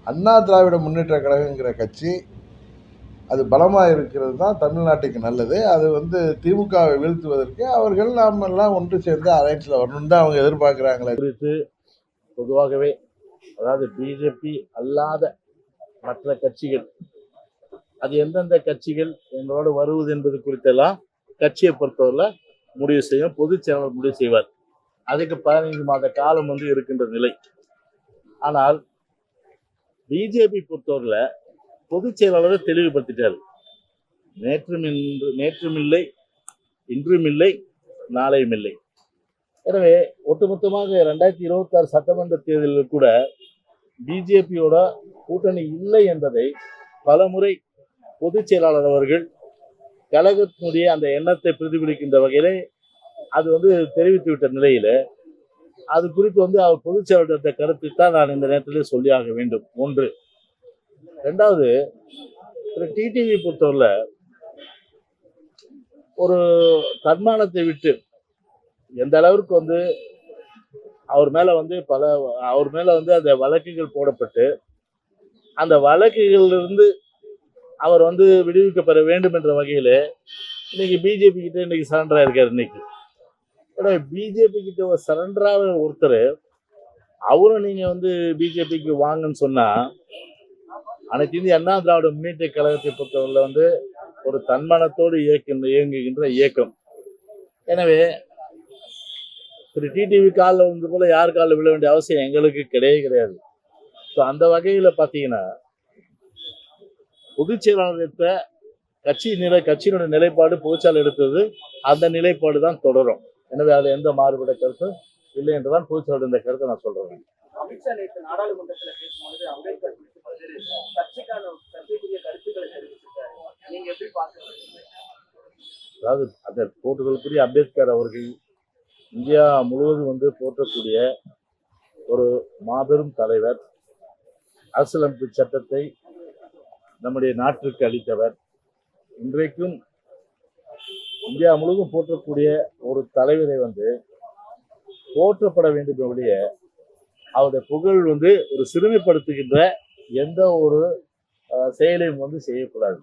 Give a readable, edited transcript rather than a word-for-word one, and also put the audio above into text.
அண்ணா திராவிட முன்னேற்ற கழகங்கிற கட்சி அது பலமாக இருக்கிறது தான் தமிழ்நாட்டுக்கு நல்லது. அது திமுகவை வீழ்த்துவதற்கு அவர்கள் நாம் எல்லாம் ஒன்று சேர்ந்து அலைன்ஸில் வரணும்னு தான் அவங்க எதிர்பார்க்குறாங்களே. குறித்து பொதுவாகவே அதாவது பிஜேபி அல்லாத மற்ற கட்சிகள் அது எந்தெந்த கட்சிகள் எங்களோடு வருவது என்பது குறித்தெல்லாம் கட்சியை பொறுத்தவரையில் முடிவு செய்யும், பொதுச் செயலாளர் முடிவு செய்வார். அதுக்கு 15 மாத காலம் இருக்கின்ற நிலை. ஆனால் பிஜேபி பொறுத்தவரையில் பொதுச் செயலாளரை தெளிவுபடுத்திட்டார். நேற்றும் இல்லை, இன்றும் இல்லை, நாளையும் இல்லை. எனவே ஒட்டுமொத்தமாக 2026 சட்டமன்ற தேர்தலில் கூட பிஜேபியோட கூட்டணி இல்லை என்பதை பலமுறை பொதுச் செயலாளர் அவர்கள் கழகத்தினுடைய அந்த எண்ணத்தை பிரதிபலிக்கின்ற வகையிலே அது தெரிவித்துவிட்ட நிலையில அது குறித்து அவர் பொதுச் செயலாளர் கருத்தை தான் நான் இந்த நேரத்திலே சொல்லியாக வேண்டும். ஒன்று. ரெண்டாவது, டிடிவி பொறுத்தவரை ஒரு தன்மானத்தை விட்டு எந்த அளவிற்கு அவர் மேல அந்த வழக்குகள் போடப்பட்டு அந்த வழக்குகளிலிருந்து அவர் விடுவிக்கப்பட வேண்டும் என்ற வகையில இன்னைக்கு பிஜேபி கிட்ட இன்னைக்கு சரண்டரா இருக்காரு. இன்னைக்கு பிஜேபி கிட்ட ஒரு சரண்டராக ஒருத்தர் அவரும் நீங்க பிஜேபிக்கு வாங்கன்னு சொன்னா அனைத்து இந்திய அண்ணா திராவிட முன்னேற்ற கழகத்தை பொறுத்தவரை ஒரு தன்மானத்தோடு இயங்குகின்ற இயக்கம். எனவே திரு டிடிவி காலில் போல யார் காலில் விழ வேண்டிய அவசியம் எங்களுக்கு கிடையாது. ஸோ அந்த வகையில் பார்த்தீங்கன்னா பொதுச் செயலாளர்கிட்ட கட்சியினுடைய நிலைப்பாடு பொதுச்செயலாளர் எடுத்தது அந்த நிலைப்பாடு தான் தொடரும். எனவே அது எந்த மாறுபட்ட கருத்தும் இல்லை என்றுதான் பொதுச்செயலாளர் இந்த கருத்தை நான் சொல்றேன். அமித்ஷா நேற்று நாடாளுமன்றத்தில் பேசும்போது அம்பேத்கர் குறித்து பல்வேறு சர்ச்சைக்குரிய கருத்துக்களை தெரிவிச்சிருக்காரு. நீங்க எப்படி பார்க்கறீங்க? அதாவது அந்த போற்றுதலுக்குரிய அம்பேத்கர் அவர்கள் இந்தியா முழுவதும் போற்றக்கூடிய ஒரு மாபெரும் தலைவர், அரசியலமைப்பு சட்டத்தை நம்முடைய நாட்டிற்கு அளித்தவர். இன்றைக்கும் இந்தியா முழுவதும் போற்றக்கூடிய ஒரு தலைவரை போற்றப்பட வேண்டும் ஒழிய அவருடைய புகழ் ஒரு சிறுமைப்படுத்துகின்ற எந்த ஒரு செயலையும் செய்யக்கூடாது.